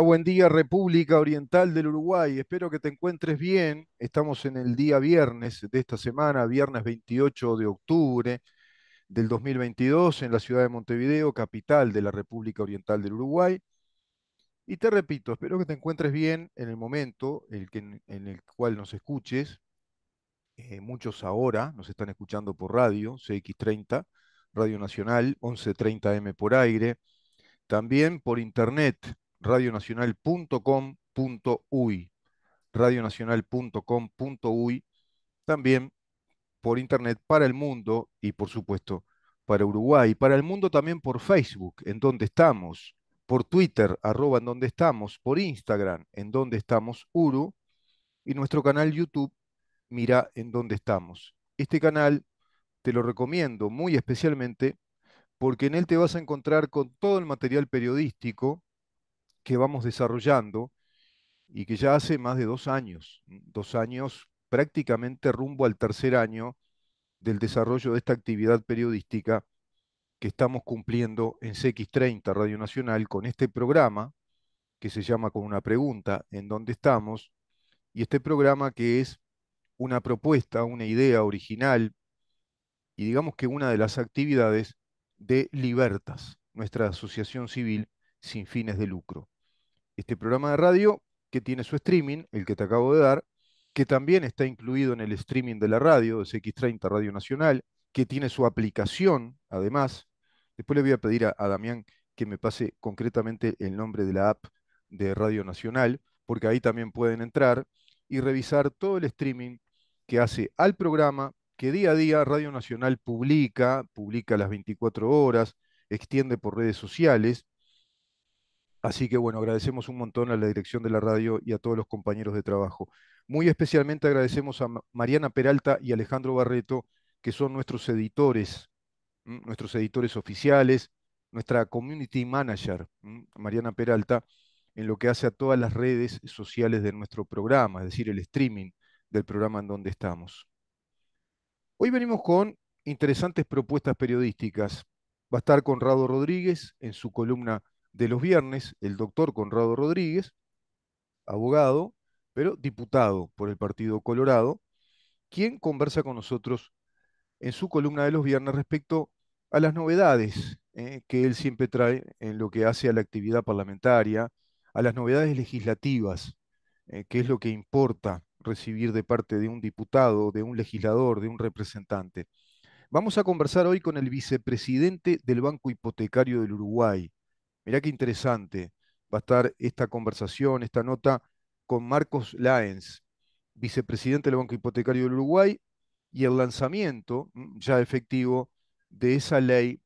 Buen día República Oriental del Uruguay. Espero que te encuentres bien. Estamos en el día viernes de esta semana, viernes 28 de octubre del 2022, en la ciudad de Montevideo, capital de la República Oriental del Uruguay. Y te repito, espero que te encuentres bien en el momento en el cual nos escuches. Muchos ahora nos están escuchando por radio, CX30, Radio Nacional, 11:30 M por aire. También por internet, radionacional.com.uy, radionacional.com.uy, también por internet para el mundo y por supuesto para Uruguay, para el mundo también por Facebook, en donde estamos, por Twitter, arroba en donde estamos, por Instagram, en donde estamos Uru, y nuestro canal YouTube, mira en donde estamos. Este canal te lo recomiendo muy especialmente porque en él te vas a encontrar con todo el material periodístico que vamos desarrollando y que ya hace más de 2 años, 2 años prácticamente rumbo al tercer año del desarrollo de esta actividad periodística que estamos cumpliendo en CX30 Radio Nacional con este programa que se llama Con una pregunta, en donde estamos, y este programa que es una propuesta, una idea original y digamos que una de las actividades de Libertas, nuestra asociación civil sin fines de lucro. Este programa de radio que tiene su streaming, el que te acabo de dar, que también está incluido en el streaming de la radio, de CX30 Radio Nacional, que tiene su aplicación, además. Después le voy a pedir a Damián que me pase concretamente el nombre de la app de Radio Nacional, porque ahí también pueden entrar y revisar todo el streaming que hace al programa, que día a día Radio Nacional publica las 24 horas, extiende por redes sociales. Así que bueno, agradecemos un montón a la dirección de la radio y a todos los compañeros de trabajo. Muy especialmente agradecemos a Mariana Peralta y Alejandro Barreto, que son nuestros editores oficiales, nuestra community manager, Mariana Peralta, en lo que hace a todas las redes sociales de nuestro programa, es decir, el streaming del programa en donde estamos. Hoy venimos con interesantes propuestas periodísticas. Va a estar Conrado Rodríguez en su columna de los viernes, el doctor Conrado Rodríguez, abogado, pero diputado por el Partido Colorado, quien conversa con nosotros en su columna de los viernes respecto a las novedades que él siempre trae en lo que hace a la actividad parlamentaria, a las novedades legislativas, que es lo que importa recibir de parte de un diputado, de un legislador, de un representante. Vamos a conversar hoy con el vicepresidente del Banco Hipotecario del Uruguay. Mirá qué interesante va a estar esta conversación, esta nota con Marcos Láenz, vicepresidente del Banco Hipotecario del Uruguay, y el lanzamiento ya efectivo de esa ley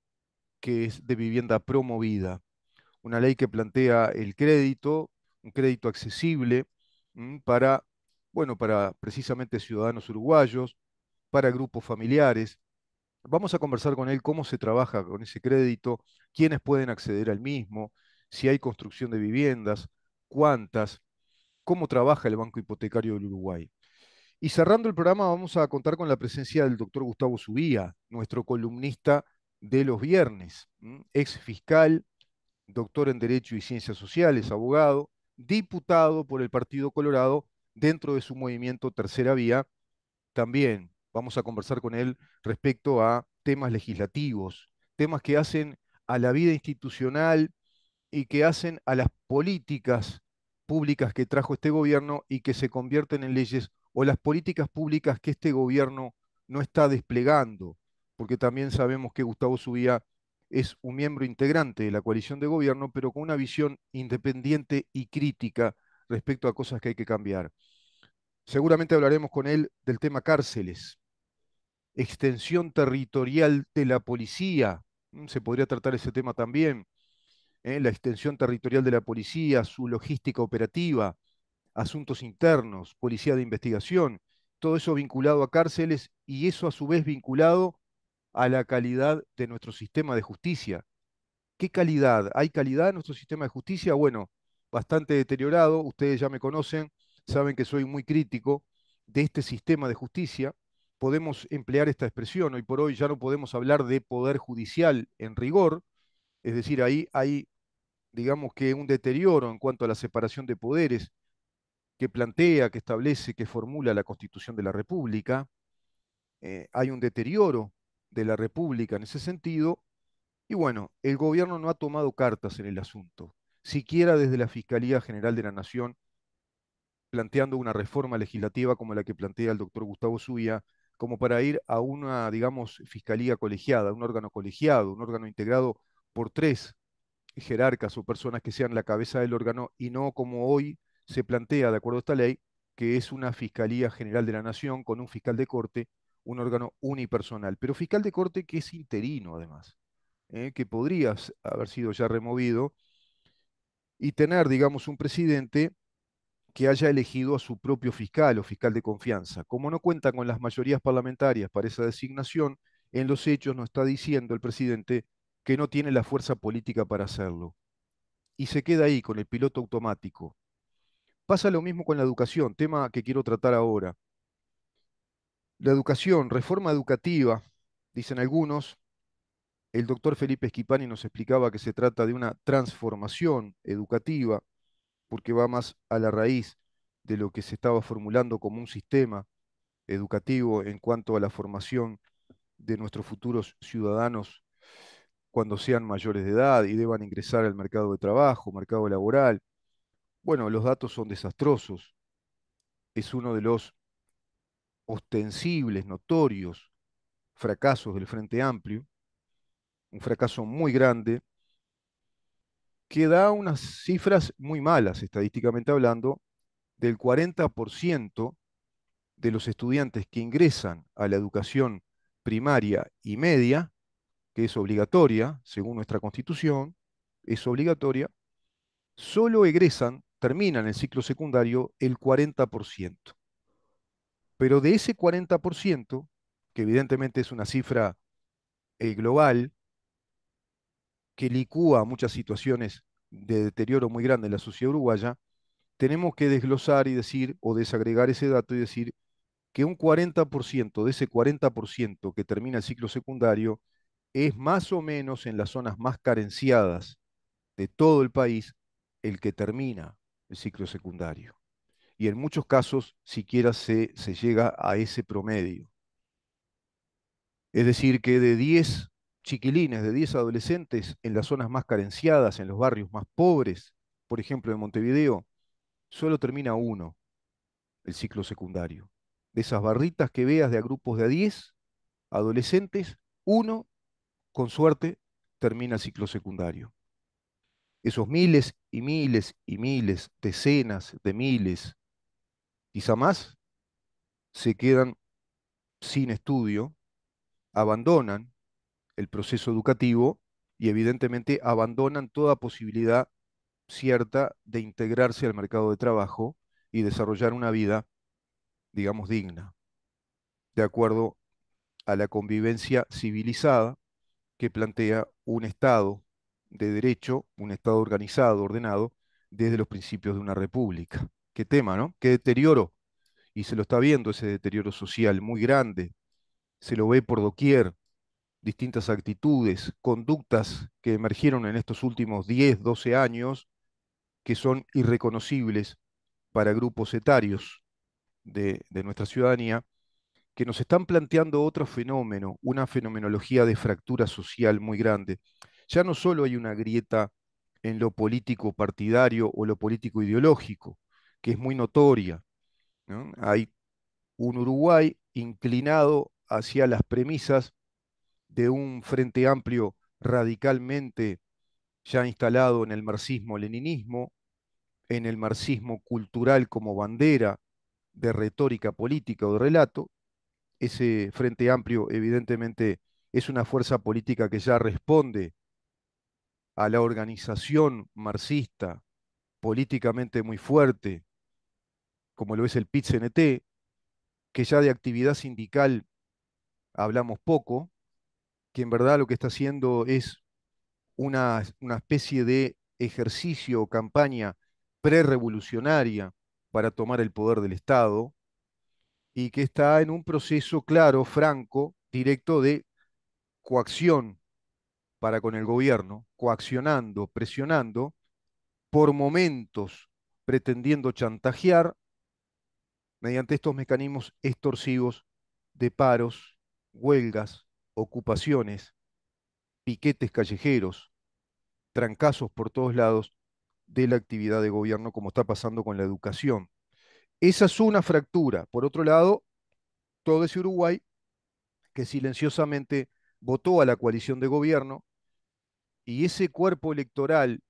que es de vivienda promovida. Una ley que plantea el crédito, un crédito accesible para, bueno, para precisamente ciudadanos uruguayos, para grupos familiares. Vamos a conversar con él cómo se trabaja con ese crédito, quiénes pueden acceder al mismo, si hay construcción de viviendas, cuántas, cómo trabaja el Banco Hipotecario del Uruguay. Y cerrando el programa vamos a contar con la presencia del doctor Gustavo Subía, nuestro columnista de los viernes, ex fiscal, doctor en Derecho y Ciencias Sociales, abogado, diputado por el Partido Colorado dentro de su movimiento Tercera Vía. También vamos a conversar con él respecto a temas legislativos, temas que hacen a la vida institucional y que hacen a las políticas públicas que trajo este gobierno y que se convierten en leyes, o las políticas públicas que este gobierno no está desplegando, porque también sabemos que Gustavo Subía es un miembro integrante de la coalición de gobierno, pero con una visión independiente y crítica respecto a cosas que hay que cambiar. Seguramente hablaremos con él del tema cárceles, extensión territorial de la policía. Se podría tratar ese tema también, la extensión territorial de la policía, su logística operativa, asuntos internos, policía de investigación, todo eso vinculado a cárceles y eso a su vez vinculado a la calidad de nuestro sistema de justicia. ¿Qué calidad? ¿Hay calidad en nuestro sistema de justicia? Bueno, bastante deteriorado. Ustedes ya me conocen, saben que soy muy crítico de este sistema de justicia. Podemos emplear esta expresión. Hoy por hoy ya no podemos hablar de poder judicial en rigor. Es decir, ahí hay digamos que un deterioro en cuanto a la separación de poderes que plantea, que establece, que formula la Constitución de la República. Hay un deterioro de la República en ese sentido. Y bueno, el gobierno no ha tomado cartas en el asunto, siquiera desde la Fiscalía General de la Nación, planteando una reforma legislativa como la que plantea el doctor Gustavo Zuia, como para ir a una, digamos, fiscalía colegiada, un órgano colegiado, un órgano integrado por tres jerarcas o personas que sean la cabeza del órgano y no como hoy se plantea, de acuerdo a esta ley, que es una Fiscalía General de la Nación con un fiscal de corte, un órgano unipersonal, pero fiscal de corte que es interino además, que podría haber sido ya removido y tener, digamos, un presidente que haya elegido a su propio fiscal o fiscal de confianza. Como no cuenta con las mayorías parlamentarias para esa designación, en los hechos nos está diciendo el presidente que no tiene la fuerza política para hacerlo. Y se queda ahí con el piloto automático. Pasa lo mismo con la educación, tema que quiero tratar ahora. La educación, reforma educativa, dicen algunos. El doctor Felipe Schipani nos explicaba que se trata de una transformación educativa, porque va más a la raíz de lo que se estaba formulando como un sistema educativo en cuanto a la formación de nuestros futuros ciudadanos cuando sean mayores de edad y deban ingresar al mercado de trabajo, mercado laboral. Bueno, los datos son desastrosos. Es uno de los ostensibles, notorios fracasos del Frente Amplio, un fracaso muy grande, que da unas cifras muy malas, estadísticamente hablando, del 40% de los estudiantes que ingresan a la educación primaria y media, que es obligatoria, según nuestra Constitución, es obligatoria, solo egresan, terminan el ciclo secundario el 40%. Pero de ese 40%, que evidentemente es una cifra global, que licúa muchas situaciones de deterioro muy grande en la sociedad uruguaya, tenemos que desglosar y decir, o desagregar ese dato y decir que un 40% de ese 40% que termina el ciclo secundario es más o menos en las zonas más carenciadas de todo el país el que termina el ciclo secundario. Y en muchos casos siquiera se llega a ese promedio. Es decir, que de 10 chiquilines, de 10 adolescentes en las zonas más carenciadas, en los barrios más pobres, por ejemplo en Montevideo, solo termina uno el ciclo secundario. De esas barritas que veas de a grupos de a 10 adolescentes, uno, con suerte, termina el ciclo secundario. Esos miles y miles y miles, decenas de miles, quizá más, se quedan sin estudio, abandonan el proceso educativo y evidentemente abandonan toda posibilidad cierta de integrarse al mercado de trabajo y desarrollar una vida, digamos, digna, de acuerdo a la convivencia civilizada que plantea un Estado de derecho, un Estado organizado, ordenado, desde los principios de una república. Qué tema, ¿no? Qué deterioro. Y se lo está viendo ese deterioro social muy grande. Se lo ve por doquier, distintas actitudes, conductas que emergieron en estos últimos 10, 12 años, que son irreconocibles para grupos etarios de nuestra ciudadanía, que nos están planteando otro fenómeno, una fenomenología de fractura social muy grande. Ya no solo hay una grieta en lo político partidario o lo político ideológico, que es muy notoria, ¿no? Hay un Uruguay inclinado hacia las premisas de un frente amplio radicalmente ya instalado en el marxismo-leninismo, en el marxismo cultural como bandera de retórica política o de relato. Ese frente amplio evidentemente es una fuerza política que ya responde a la organización marxista políticamente muy fuerte, como lo es el PIT-CNT, que ya de actividad sindical hablamos poco, que en verdad lo que está haciendo es una especie de ejercicio o campaña prerevolucionaria para tomar el poder del Estado y que está en un proceso claro, franco, directo de coacción para con el gobierno, coaccionando, presionando, por momentos pretendiendo chantajear mediante estos mecanismos extorsivos de paros, huelgas, ocupaciones, piquetes callejeros, trancazos por todos lados de la actividad de gobierno, como está pasando con la educación. Esa es una fractura. Por otro lado, todo ese Uruguay que silenciosamente votó a la coalición de gobierno y ese cuerpo electoral,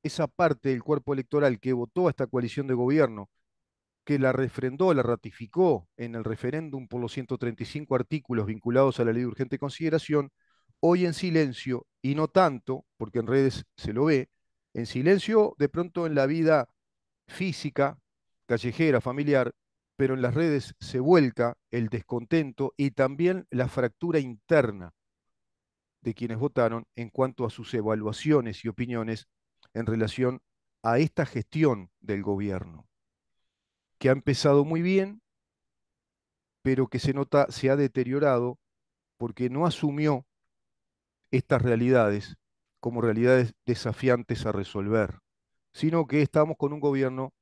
esa parte del cuerpo electoral que votó a esta coalición de gobierno, que la refrendó, la ratificó en el referéndum por los 135 artículos vinculados a la ley de urgente consideración, hoy en silencio, y no tanto, porque en redes se lo ve, en silencio de pronto en la vida física, callejera, familiar, pero en las redes se vuelca el descontento y también la fractura interna de quienes votaron en cuanto a sus evaluaciones y opiniones en relación a esta gestión del gobierno, que ha empezado muy bien, pero que se nota se ha deteriorado porque no asumió estas realidades como realidades desafiantes a resolver, sino que estamos con un gobierno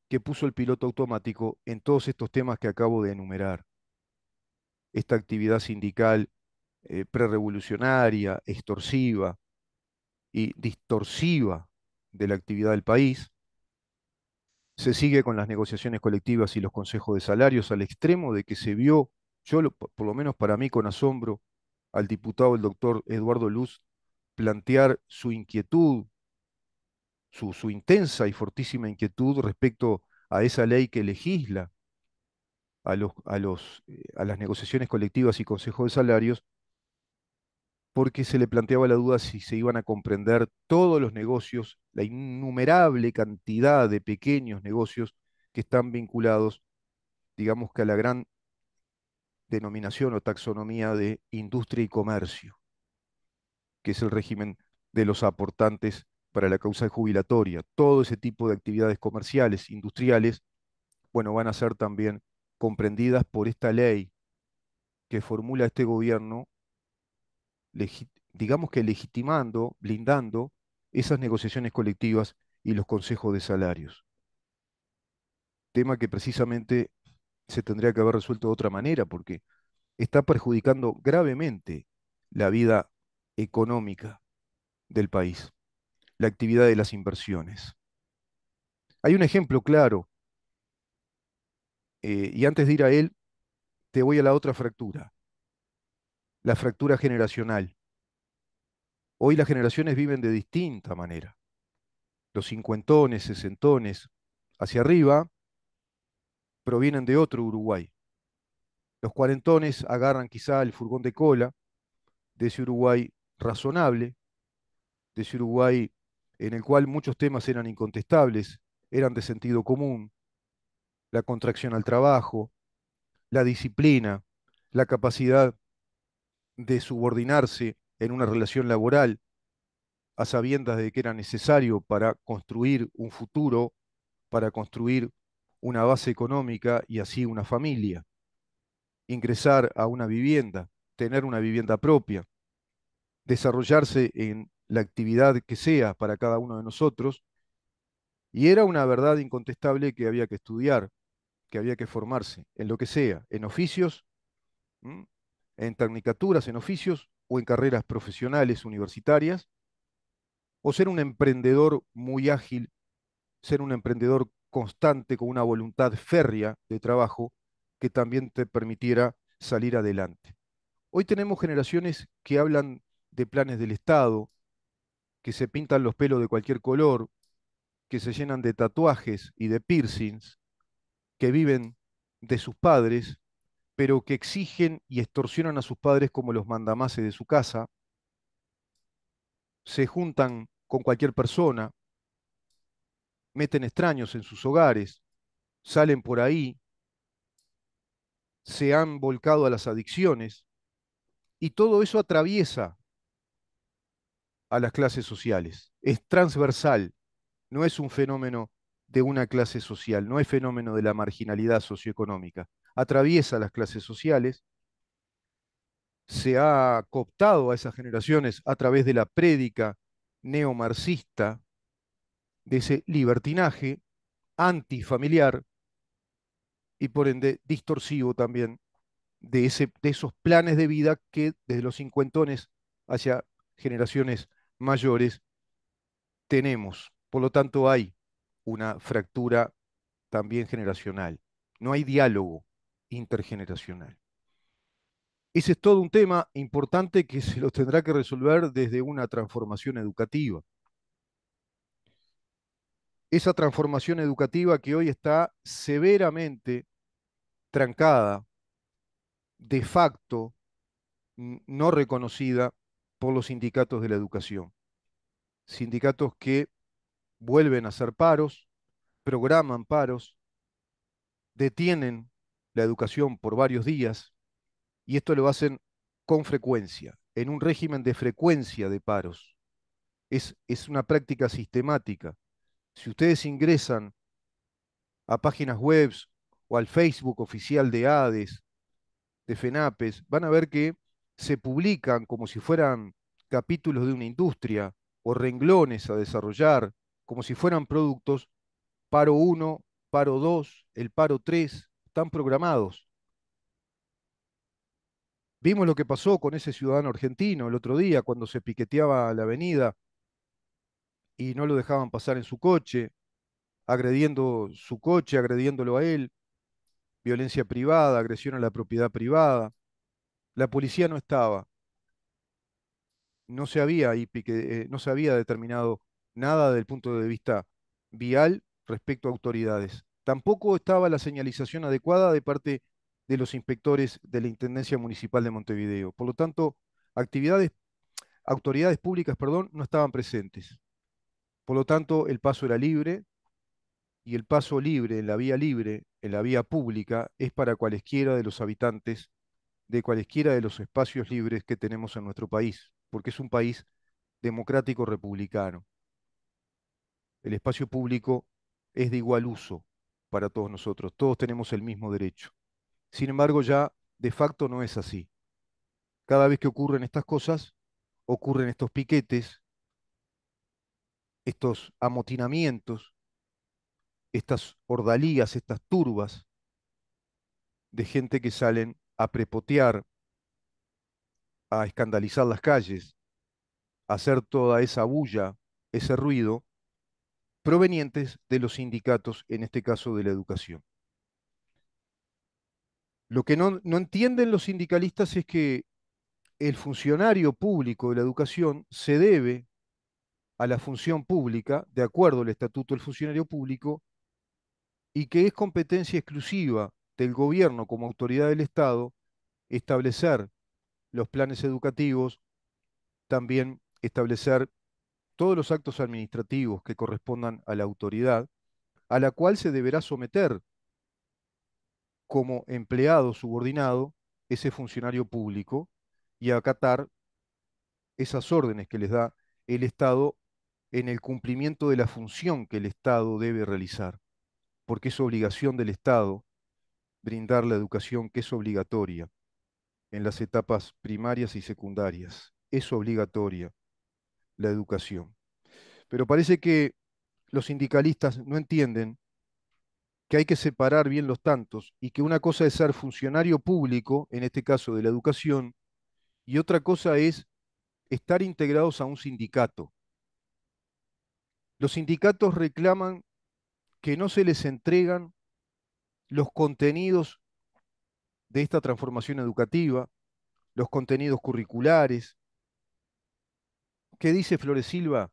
que puso el piloto automático en todos estos temas que acabo de enumerar. Esta actividad sindical prerevolucionaria, extorsiva y distorsiva de la actividad del país. Se sigue con las negociaciones colectivas y los consejos de salarios al extremo de que se vio, por lo menos para mí con asombro, al diputado el doctor Eduardo Luz plantear su inquietud, su intensa y fortísima inquietud respecto a esa ley que legisla a las negociaciones colectivas y consejos de salarios, porque se le planteaba la duda si se iban a comprender todos los negocios, la innumerable cantidad de pequeños negocios que están vinculados, digamos que a la gran denominación o taxonomía de industria y comercio, que es el régimen de los aportantes para la causa jubilatoria. Todo ese tipo de actividades comerciales, industriales, bueno, van a ser también comprendidas por esta ley que formula este gobierno, digamos que legitimando, blindando esas negociaciones colectivas y los consejos de salarios. Tema que precisamente se tendría que haber resuelto de otra manera, porque está perjudicando gravemente la vida económica del país, la actividad de las inversiones. Hay un ejemplo claro, y antes de ir a él, te voy a la otra fractura, la fractura generacional. Hoy las generaciones viven de distinta manera. Los cincuentones, sesentones, hacia arriba, provienen de otro Uruguay. Los cuarentones agarran quizá el furgón de cola de ese Uruguay razonable, de ese Uruguay en el cual muchos temas eran incontestables, eran de sentido común, la contracción al trabajo, la disciplina, la capacidad de subordinarse en una relación laboral a sabiendas de que era necesario para construir un futuro, para construir una base económica y así una familia, ingresar a una vivienda, tener una vivienda propia, desarrollarse en la actividad que sea para cada uno de nosotros, y era una verdad incontestable que había que estudiar, que había que formarse, en lo que sea, en oficios, ¿m? En tecnicaturas, en oficios o en carreras profesionales universitarias, o ser un emprendedor muy ágil, ser un emprendedor constante con una voluntad férrea de trabajo que también te permitiera salir adelante. Hoy tenemos generaciones que hablan de planes del Estado, que se pintan los pelos de cualquier color, que se llenan de tatuajes y de piercings, que viven de sus padres, pero que exigen y extorsionan a sus padres como los mandamases de su casa, se juntan con cualquier persona, meten extraños en sus hogares, salen por ahí, se han volcado a las adicciones, y todo eso atraviesa a las clases sociales. Es transversal, no es un fenómeno de una clase social, no es fenómeno de la marginalidad socioeconómica. Atraviesa las clases sociales, se ha cooptado a esas generaciones a través de la prédica neomarxista de ese libertinaje antifamiliar y por ende distorsivo también de esos planes de vida que desde los cincuentones hacia generaciones mayores tenemos. Por lo tanto, hay una fractura también generacional. No hay diálogo intergeneracional. Ese es todo un tema importante que se lo tendrá que resolver desde una transformación educativa. Esa transformación educativa que hoy está severamente trancada, de facto, no reconocida por los sindicatos de la educación. Sindicatos que vuelven a hacer paros, programan paros, detienen la educación por varios días, y esto lo hacen con frecuencia, en un régimen de frecuencia de paros. Es una práctica sistemática. Si ustedes ingresan a páginas web o al Facebook oficial de ADES, de FENAPES, van a ver que se publican como si fueran capítulos de una industria o renglones a desarrollar, como si fueran productos, paro uno, paro 2, el paro 3, están programados. Vimos lo que pasó con ese ciudadano argentino el otro día cuando se piqueteaba la avenida y no lo dejaban pasar en su coche, agrediendo su coche, agrediéndolo a él, violencia privada, agresión a la propiedad privada. La policía no estaba, no se había determinado nada desde el punto de vista vial respecto a autoridades. Tampoco estaba la señalización adecuada de parte de los inspectores de la Intendencia Municipal de Montevideo. Por lo tanto, autoridades públicas, perdón, no estaban presentes. Por lo tanto, el paso era libre y el paso libre en la vía libre, en la vía pública, es para cualesquiera de los habitantes de cualesquiera de los espacios libres que tenemos en nuestro país, porque es un país democrático republicano. El espacio público es de igual uso para todos nosotros, todos tenemos el mismo derecho. Sin embargo, ya de facto no es así. Cada vez que ocurren estas cosas, ocurren estos piquetes, estos amotinamientos, estas ordalías, estas turbas de gente que salen a prepotear, a escandalizar las calles, a hacer toda esa bulla, ese ruido, provenientes de los sindicatos, en este caso de la educación. Lo que no entienden los sindicalistas es que el funcionario público de la educación se debe a la función pública, de acuerdo al Estatuto del Funcionario Público, y que es competencia exclusiva del gobierno como autoridad del Estado establecer los planes educativos, también establecer todos los actos administrativos que correspondan a la autoridad, a la cual se deberá someter como empleado subordinado ese funcionario público y acatar esas órdenes que les da el Estado en el cumplimiento de la función que el Estado debe realizar, porque es obligación del Estado brindar la educación que es obligatoria en las etapas primarias y secundarias. Es obligatoria la educación. Pero parece que los sindicalistas no entienden que hay que separar bien los tantos y que una cosa es ser funcionario público, en este caso de la educación, y otra cosa es estar integrados a un sindicato. Los sindicatos reclaman que no se les entregan los contenidos de esta transformación educativa, los contenidos curriculares. ¿Qué dice Flores Silva?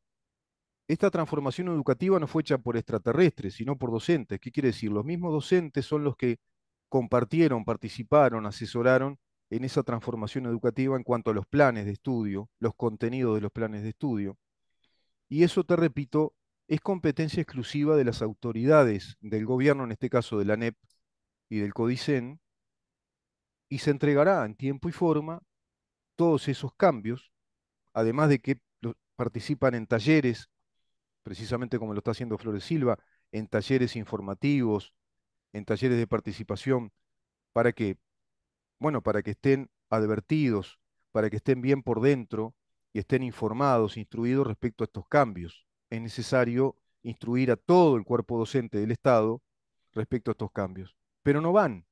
Esta transformación educativa no fue hecha por extraterrestres, sino por docentes. ¿Qué quiere decir? Los mismos docentes son los que compartieron, participaron, asesoraron en esa transformación educativa en cuanto a los planes de estudio, los contenidos de los planes de estudio. Y eso, te repito, es competencia exclusiva de las autoridades del gobierno, en este caso de la ANEP y del CODICEN, y se entregará en tiempo y forma todos esos cambios, además de que participan en talleres, precisamente como lo está haciendo Flores Silva, en talleres informativos, en talleres de participación, para que, bueno, para que estén advertidos, para que estén bien por dentro y estén informados, instruidos respecto a estos cambios. Es necesario instruir a todo el cuerpo docente del Estado respecto a estos cambios. Pero no van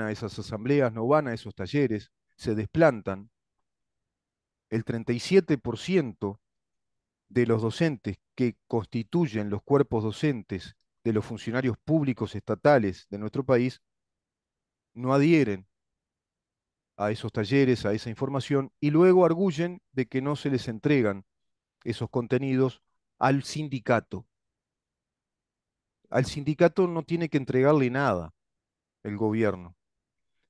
a esas asambleas, no van a esos talleres, se desplantan. El 37% de los docentes que constituyen los cuerpos docentes de los funcionarios públicos estatales de nuestro país no adhieren a esos talleres, a esa información, y luego arguyen de que no se les entregan esos contenidos al sindicato. Al sindicato no tiene que entregarle nada el gobierno.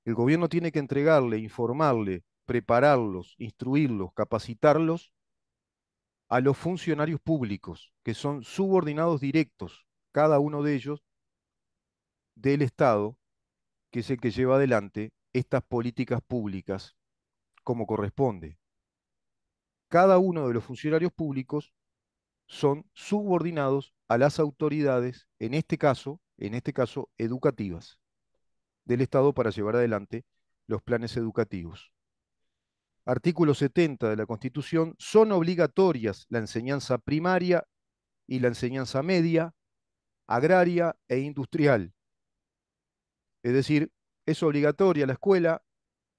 El gobierno tiene que entregarle, informarle, prepararlos, instruirlos, capacitarlos a los funcionarios públicos, que son subordinados directos, cada uno de ellos, del Estado, que es el que lleva adelante estas políticas públicas como corresponde. Cada uno de los funcionarios públicos son subordinados a las autoridades, en este caso, educativas del Estado para llevar adelante los planes educativos. Artículo 70 de la Constitución, son obligatorias la enseñanza primaria y la enseñanza media, agraria e industrial. Es decir, es obligatoria la escuela,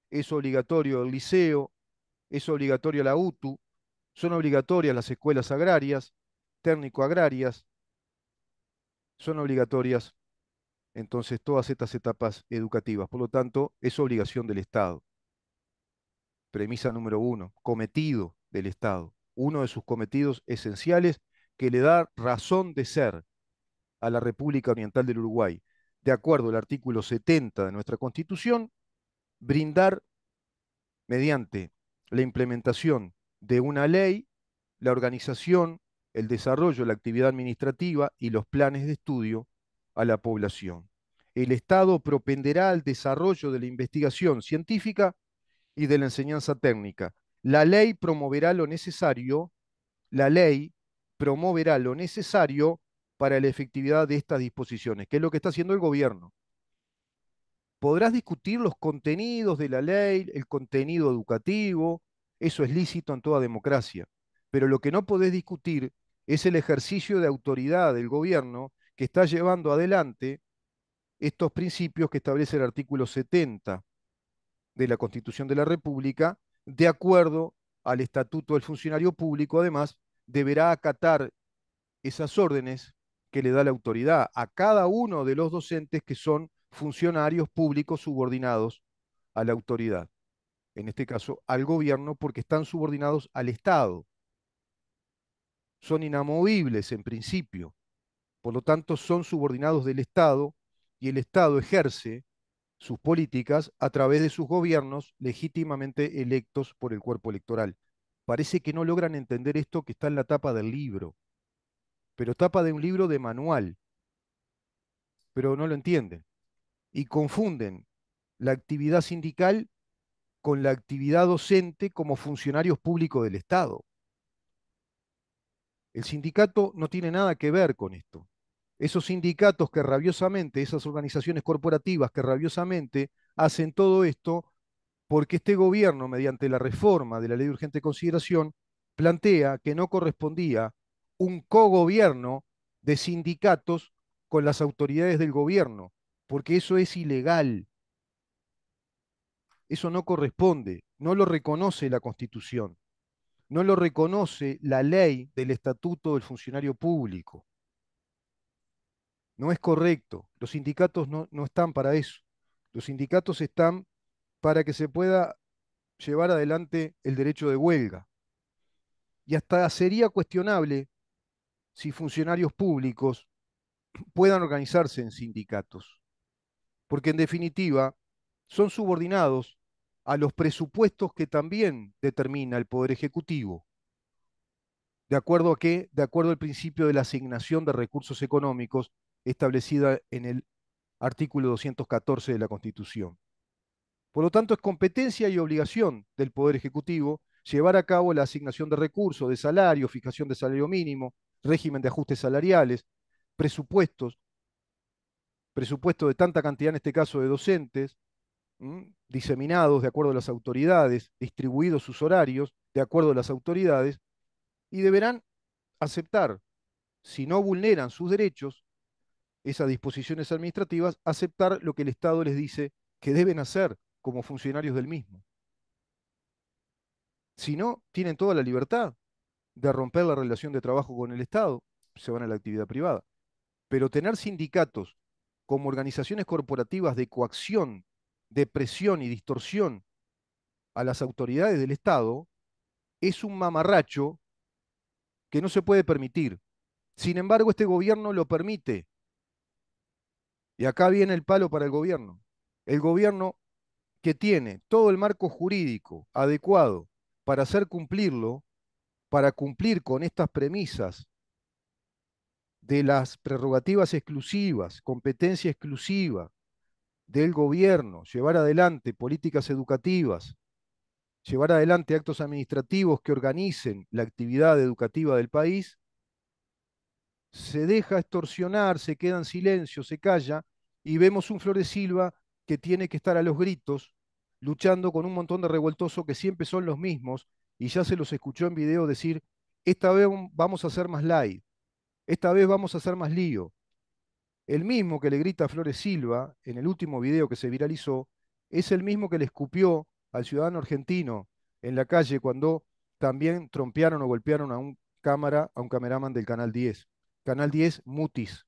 es obligatorio el liceo, es obligatoria la UTU, son obligatorias las escuelas agrarias, técnico-agrarias, son obligatorias entonces todas estas etapas educativas. Por lo tanto, es obligación del Estado. Premisa número uno, cometido del Estado. Uno de sus cometidos esenciales que le da razón de ser a la República Oriental del Uruguay. De acuerdo al artículo 70 de nuestra Constitución, brindar mediante la implementación de una ley, la organización, el desarrollo, la actividad administrativa y los planes de estudio a la población. El Estado propenderá al desarrollo de la investigación científica y de la enseñanza técnica. La ley promoverá lo necesario, la ley promoverá lo necesario para la efectividad de estas disposiciones, que es lo que está haciendo el gobierno. Podrás discutir los contenidos de la ley, el contenido educativo, eso es lícito en toda democracia, pero lo que no podés discutir es el ejercicio de autoridad del gobierno que está llevando adelante estos principios que establece el artículo 70 de la Constitución de la República, de acuerdo al Estatuto del Funcionario Público, además, deberá acatar esas órdenes que le da la autoridad a cada uno de los docentes que son funcionarios públicos subordinados a la autoridad, en este caso al gobierno, porque están subordinados al Estado. Son inamovibles en principio, por lo tanto son subordinados del Estado y el Estado ejerce sus políticas a través de sus gobiernos legítimamente electos por el cuerpo electoral. Parece que no logran entender esto que está en la tapa del libro, pero tapa de un libro de manual, pero no lo entienden. Y confunden la actividad sindical con la actividad docente como funcionarios públicos del Estado. El sindicato no tiene nada que ver con esto. Esos sindicatos que rabiosamente, esas organizaciones corporativas que rabiosamente hacen todo esto porque este gobierno, mediante la reforma de la ley de urgente consideración, plantea que no correspondía un cogobierno de sindicatos con las autoridades del gobierno, porque eso es ilegal, eso no corresponde, no lo reconoce la Constitución, no lo reconoce la ley del Estatuto del Funcionario Público. No es correcto, los sindicatos no están para eso, los sindicatos están para que se pueda llevar adelante el derecho de huelga. Y hasta sería cuestionable si funcionarios públicos puedan organizarse en sindicatos, porque en definitiva son subordinados a los presupuestos que también determina el Poder Ejecutivo. ¿De acuerdo a qué? De acuerdo al principio de la asignación de recursos económicos establecida en el artículo 214 de la Constitución. Por lo tanto, es competencia y obligación del Poder Ejecutivo llevar a cabo la asignación de recursos, de salario, fijación de salario mínimo, régimen de ajustes salariales, presupuestos, presupuesto de tanta cantidad, en este caso, de docentes, diseminados de acuerdo a las autoridades, distribuidos sus horarios de acuerdo a las autoridades, y deberán aceptar, si no vulneran sus derechos, esas disposiciones administrativas, aceptar lo que el Estado les dice que deben hacer como funcionarios del mismo. Si no, tienen toda la libertad de romper la relación de trabajo con el Estado, se van a la actividad privada. Pero tener sindicatos como organizaciones corporativas de coacción, de presión y distorsión a las autoridades del Estado es un mamarracho que no se puede permitir. Sin embargo, este gobierno lo permite. Y acá viene el palo para el gobierno. El gobierno que tiene todo el marco jurídico adecuado para hacer cumplirlo, para cumplir con estas premisas de las prerrogativas exclusivas, competencia exclusiva del gobierno, llevar adelante políticas educativas, llevar adelante actos administrativos que organicen la actividad educativa del país, se deja extorsionar, se queda en silencio, se calla, y vemos un Flores Silva que tiene que estar a los gritos, luchando con un montón de revoltosos que siempre son los mismos, y ya se los escuchó en video decir, esta vez vamos a hacer más light, esta vez vamos a hacer más lío. El mismo que le grita a Flores Silva en el último video que se viralizó, es el mismo que le escupió al ciudadano argentino en la calle cuando también trompearon o golpearon a un cámara, a un cameraman del Canal 10. Canal 10, mutis,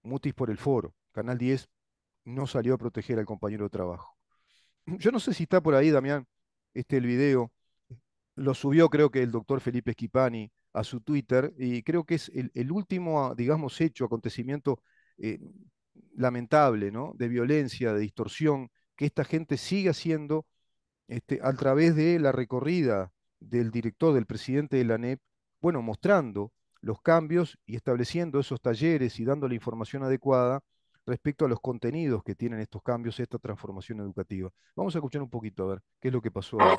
mutis por el foro. Canal 10 no salió a proteger al compañero de trabajo. Yo no sé si está por ahí, Damián, el video. Lo subió creo que el doctor Felipe Schipani a su Twitter y creo que es el último, digamos, hecho, acontecimiento eh, lamentable, ¿no? De violencia, de distorsión, que esta gente sigue haciendo a través de la recorrida del director, del presidente de la ANEP, bueno, mostrando los cambios y estableciendo esos talleres y dando la información adecuada respecto a los contenidos que tienen estos cambios, esta transformación educativa. Vamos a escuchar un poquito a ver qué es lo que pasó ahí.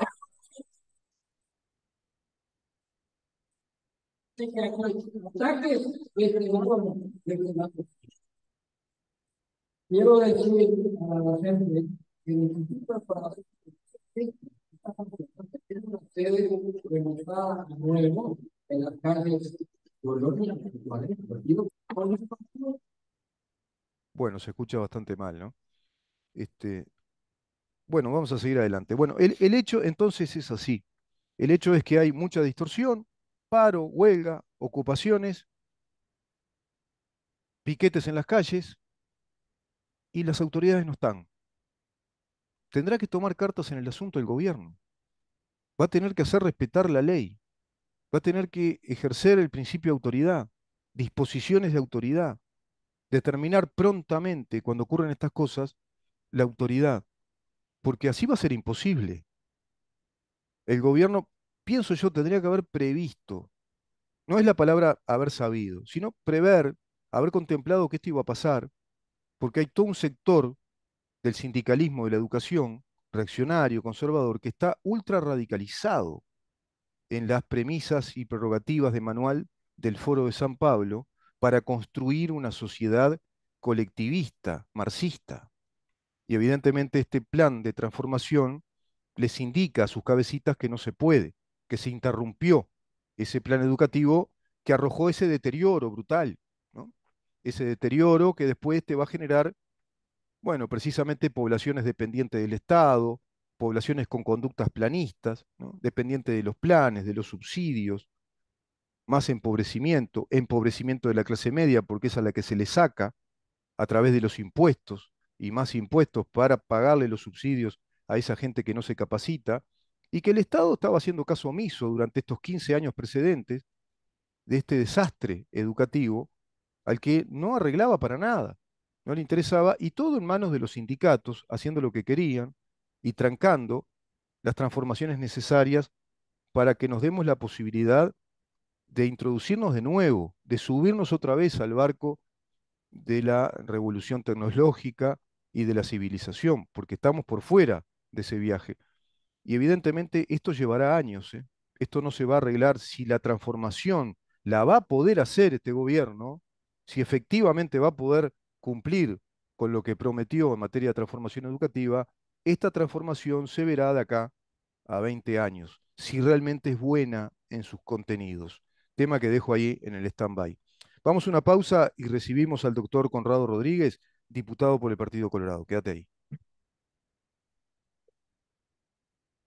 Quiero decir a la gente que el Instituto para es una sede remontada a nuevo en las calles Colonia, Bueno, se escucha bastante mal, ¿no? Este, bueno, vamos a seguir adelante. Bueno, el hecho entonces es así. El hecho es que hay mucha distorsión, paro, huelga, ocupaciones, piquetes en las calles y las autoridades no están. Tendrá que tomar cartas en el asunto el gobierno. Va a tener que hacer respetar la ley. Va a tener que ejercer el principio de autoridad, disposiciones de autoridad, determinar prontamente cuando ocurren estas cosas la autoridad, porque así va a ser imposible. El gobierno, pienso yo, tendría que haber previsto, no es la palabra haber sabido, sino prever, haber contemplado que esto iba a pasar, porque hay todo un sector del sindicalismo de la educación, reaccionario, conservador, que está ultra radicalizado en las premisas y prerrogativas de manual del Foro de San Pablo para construir una sociedad colectivista, marxista. Y evidentemente este plan de transformación les indica a sus cabecitas que no se puede, que se interrumpió ese plan educativo que arrojó ese deterioro brutal, ¿no? Ese deterioro que después te va a generar, bueno, precisamente poblaciones dependientes del Estado, poblaciones con conductas planistas, ¿no? Dependientes de los planes, de los subsidios, más empobrecimiento, empobrecimiento de la clase media, porque es a la que se le saca a través de los impuestos y más impuestos para pagarle los subsidios a esa gente que no se capacita, y que el Estado estaba haciendo caso omiso durante estos 15 años precedentes de este desastre educativo al que no arreglaba para nada, no le interesaba, y todo en manos de los sindicatos, haciendo lo que querían y trancando las transformaciones necesarias para que nos demos la posibilidad de introducirnos de nuevo, de subirnos otra vez al barco de la revolución tecnológica y de la civilización, porque estamos por fuera de ese viaje. Y evidentemente esto llevará años, ¿eh? Esto no se va a arreglar si la transformación la va a poder hacer este gobierno, si efectivamente va a poder cumplir con lo que prometió en materia de transformación educativa, esta transformación se verá de acá a 20 años, si realmente es buena en sus contenidos. tema que dejo ahí en el stand-by. Vamos a una pausa y recibimos al doctor Conrado Rodríguez, diputado por el Partido Colorado. Quédate ahí.